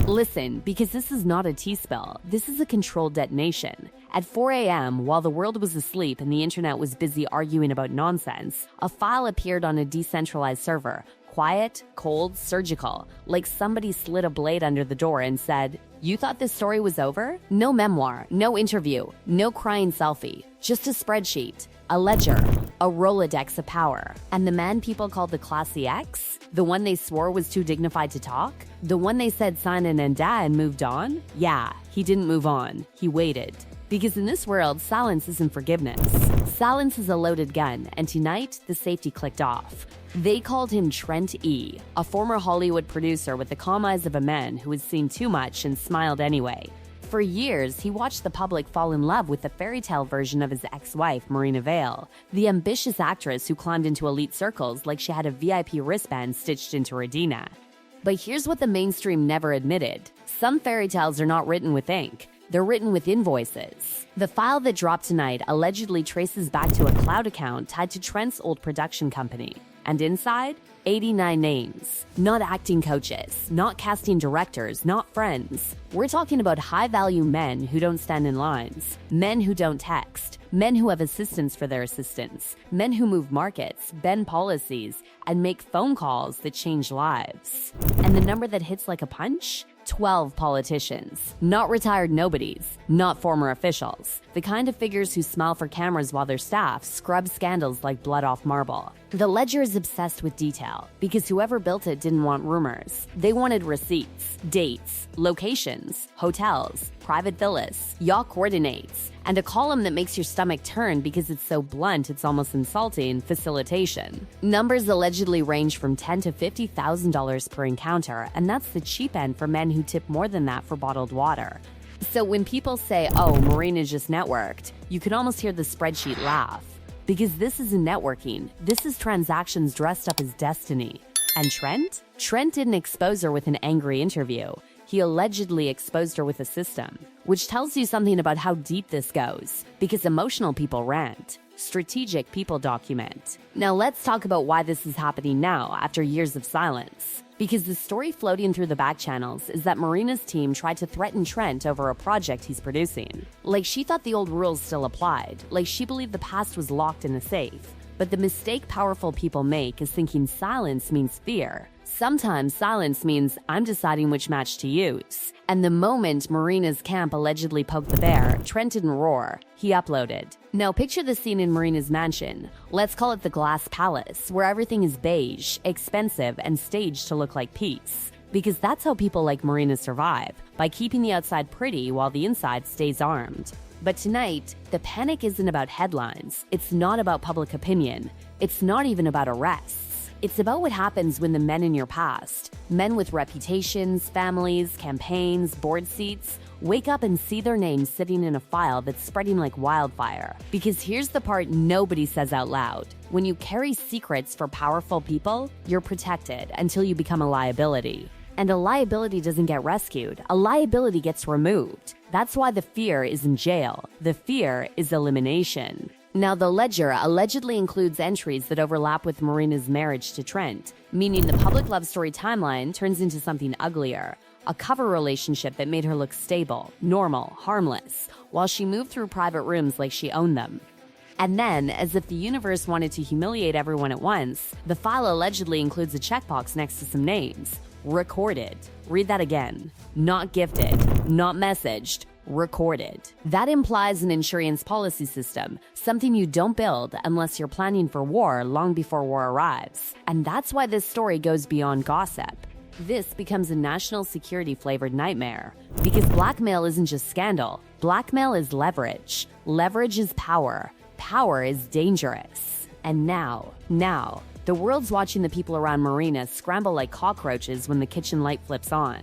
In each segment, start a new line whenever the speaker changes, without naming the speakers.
Listen, because this is not a tea spill, this is a controlled detonation. At 4 a.m., while the world was asleep and the internet was busy arguing about nonsense, a file appeared on a decentralized server. Quiet, cold, surgical, like somebody slid a blade under the door and said, "You thought this story was over?" No memoir, no interview, no crying selfie, just a spreadsheet, a ledger, a Rolodex of power. And the man people called the Classy X? The one they swore was too dignified to talk? The one they said sign an enda and moved on? Yeah, he didn't move on. He waited. Because in this world, silence isn't forgiveness. Silence is a loaded gun, and tonight, the safety clicked off. They called him Trent E., a former Hollywood producer with the calm eyes of a man who had seen too much and smiled anyway. For years, he watched the public fall in love with the fairy tale version of his ex-wife, Marina Vale, the ambitious actress who climbed into elite circles like she had a VIP wristband stitched into her Dina. But here's what the mainstream never admitted. Some fairy tales are not written with ink. They're written with invoices. The file that dropped tonight allegedly traces back to a cloud account tied to Trent's old production company. And inside, 89 names. Not acting coaches, not casting directors, not friends. We're talking about high-value men who don't stand in lines, men who don't text, men who have assistants for their assistants, men who move markets, bend policies, and make phone calls that change lives. And the number that hits like a punch? 12 politicians. Not retired nobodies, not former officials. The kind of figures who smile for cameras while their staff scrub scandals like blood off marble. The ledger is obsessed with detail because whoever built it didn't want rumors. They wanted receipts, dates, locations, hotels, private villas, yacht coordinates, and a column that makes your stomach turn because it's so blunt it's almost insulting, facilitation. Numbers allegedly range from $10,000 to $50,000 per encounter, and that's the cheap end for men who tip more than that for bottled water. So when people say, "Oh, Marina just networked," you can almost hear the spreadsheet laugh. Because this isn't networking, this is transactions dressed up as destiny. And Trent? Trent didn't expose her with an angry interview. He allegedly exposed her with a system, which tells you something about how deep this goes. Because emotional people rant, strategic people document. Now let's talk about why this is happening now after years of silence. Because the story floating through the back channels is that Marina's team tried to threaten Trent over a project he's producing. Like she thought the old rules still applied, like she believed the past was locked in a safe. But the mistake powerful people make is thinking silence means fear. Sometimes silence means I'm deciding which match to use. And the moment Marina's camp allegedly poked the bear, Trent didn't roar. He uploaded. Now picture the scene in Marina's mansion. Let's call it the Glass Palace, where everything is beige, expensive, and staged to look like peace. Because that's how people like Marina survive, by keeping the outside pretty while the inside stays armed. But tonight, the panic isn't about headlines. It's not about public opinion. It's not even about arrests. It's about what happens when the men in your past, men with reputations, families, campaigns, board seats, wake up and see their names sitting in a file that's spreading like wildfire. Because here's the part nobody says out loud. When you carry secrets for powerful people, you're protected until you become a liability. And a liability doesn't get rescued. A liability gets removed. That's why the fear isn't jail. The fear is elimination. Now, the ledger allegedly includes entries that overlap with Marina's marriage to Trent, meaning the public love story timeline turns into something uglier. A cover relationship that made her look stable, normal, harmless, while she moved through private rooms like she owned them. And then, as if the universe wanted to humiliate everyone at once, the file allegedly includes a checkbox next to some names. Recorded. Read that again. Not gifted. Not messaged. Recorded. That implies an insurance policy system, something you don't build unless you're planning for war long before war arrives. And that's why this story goes beyond gossip. This becomes a national security flavored nightmare. Because blackmail isn't just scandal. Blackmail is leverage. Leverage is power. Power is dangerous. And now, the world's watching the people around Marina scramble like cockroaches when the kitchen light flips on.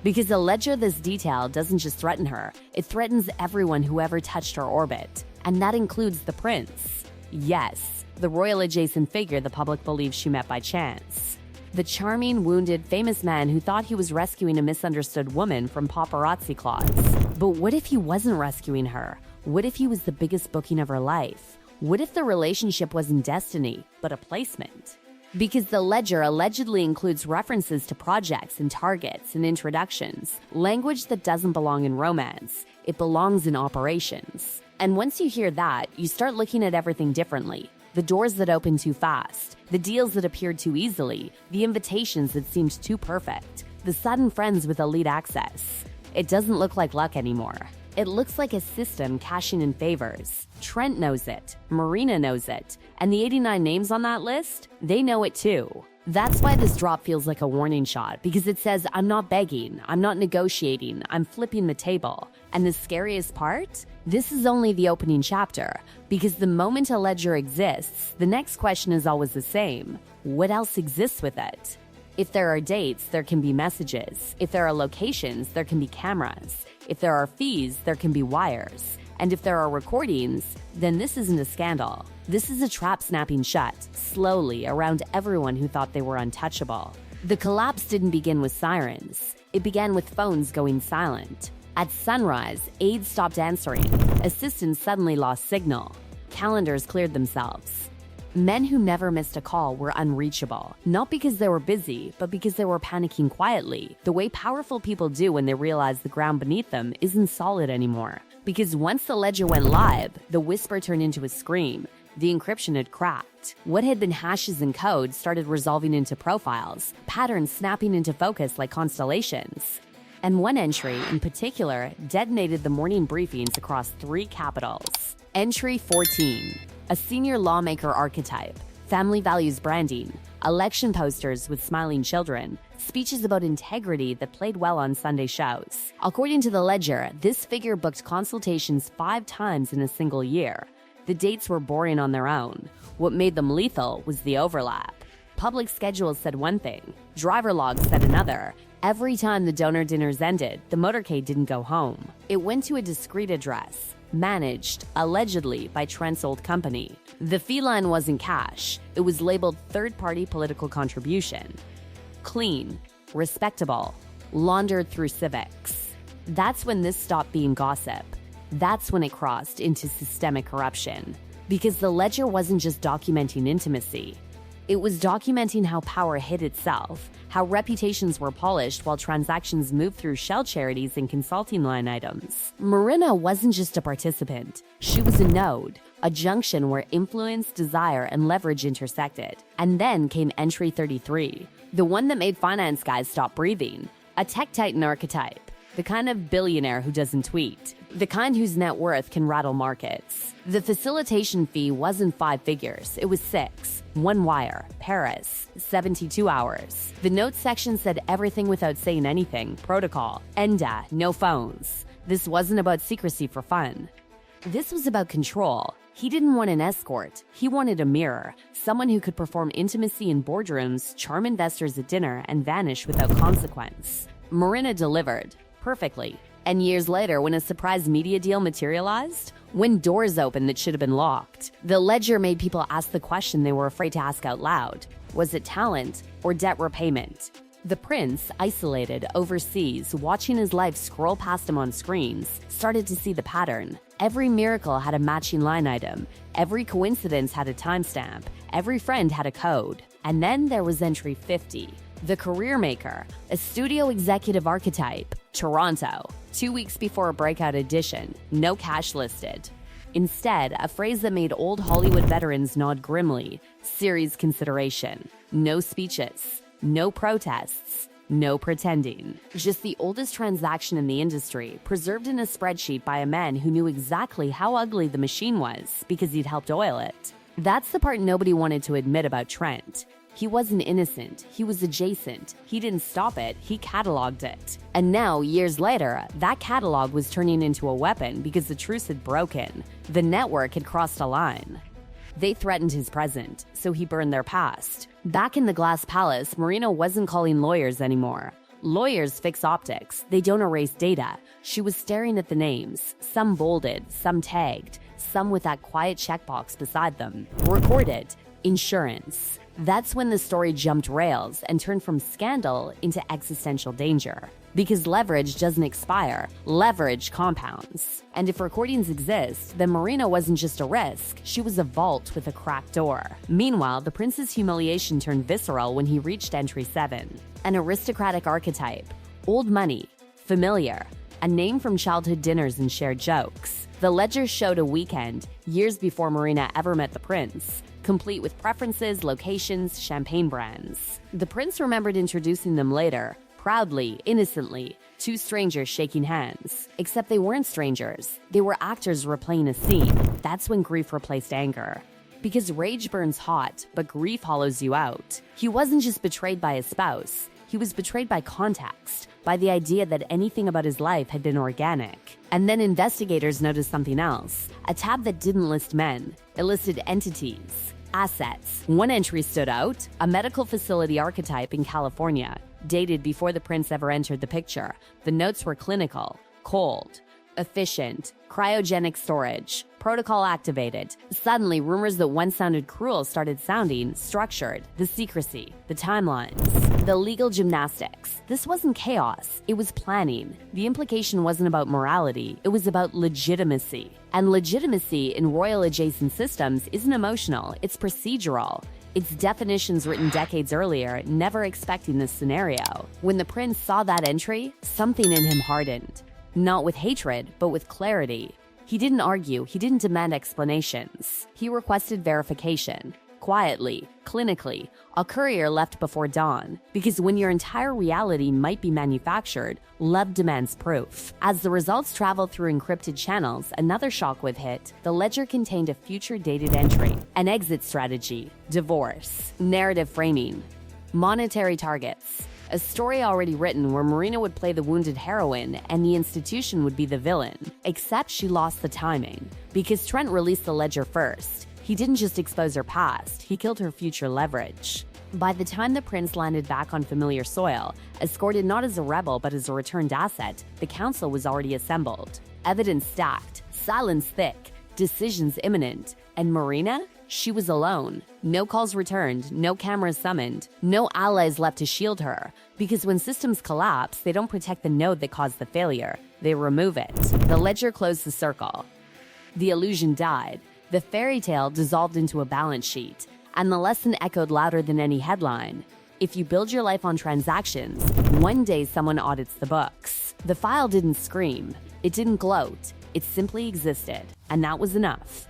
Because a ledger this detailed doesn't just threaten her, it threatens everyone who ever touched her orbit. And that includes the prince. Yes, the royal adjacent figure the public believes she met by chance. The charming, wounded, famous man who thought he was rescuing a misunderstood woman from paparazzi claws. But what if he wasn't rescuing her? What if he was the biggest booking of her life? What if the relationship wasn't destiny, but a placement? Because the ledger allegedly includes references to projects and targets and introductions, language that doesn't belong in romance. It belongs in operations. And once you hear that, you start looking at everything differently. The doors that open too fast, the deals that appeared too easily, the invitations that seemed too perfect, the sudden friends with elite access. It doesn't look like luck anymore. It looks like a system cashing in favors. Trent knows it, Marina knows it, and the 89 names on that list, they know it too. That's why this drop feels like a warning shot, because it says, I'm not begging, I'm not negotiating, I'm flipping the table. And the scariest part? This is only the opening chapter, because the moment a ledger exists, the next question is always the same. What else exists with it? If there are dates, there can be messages. If there are locations, there can be cameras. If there are fees, there can be wires. And if there are recordings, then this isn't a scandal. This is a trap snapping shut, slowly, around everyone who thought they were untouchable. The collapse didn't begin with sirens. It began with phones going silent. At sunrise, aides stopped answering. Assistants suddenly lost signal. Calendars cleared themselves. Men who never missed a call were unreachable, not because they were busy, but because they were panicking quietly, the way powerful people do when they realize the ground beneath them isn't solid anymore. Because once the ledger went live, the whisper turned into a scream. The encryption had cracked. What had been hashes and code started resolving into profiles, patterns snapping into focus like constellations. And one entry, in particular, detonated the morning briefings across 3 capitals. Entry 14. A senior lawmaker archetype, family values branding, election posters with smiling children, speeches about integrity that played well on Sunday shows. According to the ledger, this figure booked consultations 5 times in a single year. The dates were boring on their own. What made them lethal was the overlap. Public schedules said one thing, driver logs said another. Every time the donor dinners ended, the motorcade didn't go home. It went to a discreet address, managed, allegedly, by Trent's old company. The fee line wasn't cash. It was labeled third-party political contribution. Clean, respectable, laundered through civics. That's when this stopped being gossip. That's when it crossed into systemic corruption. Because the ledger wasn't just documenting intimacy. It was documenting how power hid itself, how reputations were polished while transactions moved through shell charities and consulting line items. Marina wasn't just a participant. She was a node, a junction where influence, desire, and leverage intersected. And then came entry 33, the one that made finance guys stop breathing. A tech titan archetype, the kind of billionaire who doesn't tweet, the kind whose net worth can rattle markets. The facilitation fee wasn't 5 figures, it was 6. 1 wire, Paris, 72 hours. The notes section said everything without saying anything, protocol, ENDA, no phones. This wasn't about secrecy for fun. This was about control. He didn't want an escort, he wanted a mirror, someone who could perform intimacy in boardrooms, charm investors at dinner, and vanish without consequence. Marina delivered, perfectly. And years later, when a surprise media deal materialized, when doors opened that should have been locked, the ledger made people ask the question they were afraid to ask out loud. Was it talent or debt repayment? The prince, isolated overseas, watching his life scroll past him on screens, started to see the pattern. Every miracle had a matching line item. Every coincidence had a timestamp. Every friend had a code. And then there was entry 50. The career maker, a studio executive archetype, Toronto, 2 weeks before a breakout edition, no cash listed. Instead, a phrase that made old Hollywood veterans nod grimly, series consideration, no speeches, no protests, no pretending. Just the oldest transaction in the industry, preserved in a spreadsheet by a man who knew exactly how ugly the machine was because he'd helped oil it. That's the part nobody wanted to admit about Trent. He wasn't innocent, he was adjacent. He didn't stop it, he cataloged it. And now, years later, that catalog was turning into a weapon because the truce had broken. The network had crossed a line. They threatened his present, so he burned their past. Back in the Glass Palace, Marina wasn't calling lawyers anymore. Lawyers fix optics, they don't erase data. She was staring at the names, some bolded, some tagged, some with that quiet checkbox beside them. Recorded. Insurance. That's when the story jumped rails and turned from scandal into existential danger. Because leverage doesn't expire, leverage compounds. And if recordings exist, then Marina wasn't just a risk, she was a vault with a cracked door. Meanwhile, the prince's humiliation turned visceral when he reached entry 7. An aristocratic archetype, old money, familiar, a name from childhood dinners and shared jokes. The ledger showed a weekend, years before Marina ever met the prince, complete with preferences, locations, champagne brands. The prince remembered introducing them later, proudly, innocently, two strangers shaking hands. Except they weren't strangers. They were actors replaying a scene. That's when grief replaced anger. Because rage burns hot, but grief hollows you out. He wasn't just betrayed by his spouse. He was betrayed by context, by the idea that anything about his life had been organic. And then investigators noticed something else. A tab that didn't list men. It listed entities, assets. One entry stood out, a medical facility archetype in California, dated before the prince ever entered the picture. The notes were clinical, cold, efficient, cryogenic storage, protocol activated. Suddenly, rumors that once sounded cruel started sounding structured. The secrecy, the timelines, the legal gymnastics. This wasn't chaos, it was planning. The implication wasn't about morality, it was about legitimacy. And legitimacy in royal adjacent systems isn't emotional, it's procedural. Its definitions written decades earlier, never expecting this scenario. When the prince saw that entry, something in him hardened. Not with hatred, but with clarity. He didn't argue, he didn't demand explanations. He requested verification. Quietly, clinically, a courier left before dawn. Because when your entire reality might be manufactured, love demands proof. As the results traveled through encrypted channels, another shockwave hit. The ledger contained a future-dated entry, an exit strategy, divorce, narrative framing, monetary targets. A story already written where Marina would play the wounded heroine and the institution would be the villain. Except she lost the timing. Because Trent released the ledger first. He didn't just expose her past, he killed her future leverage. By the time the prince landed back on familiar soil, escorted not as a rebel but as a returned asset, the council was already assembled. Evidence stacked, silence thick, decisions imminent. And Marina? She was alone. No calls returned, no cameras summoned, no allies left to shield her. Because when systems collapse, they don't protect the node that caused the failure. They remove it. The ledger closed the circle. The illusion died. The fairy tale dissolved into a balance sheet. And the lesson echoed louder than any headline. If you build your life on transactions, one day someone audits the books. The file didn't scream. It didn't gloat. It simply existed. And that was enough.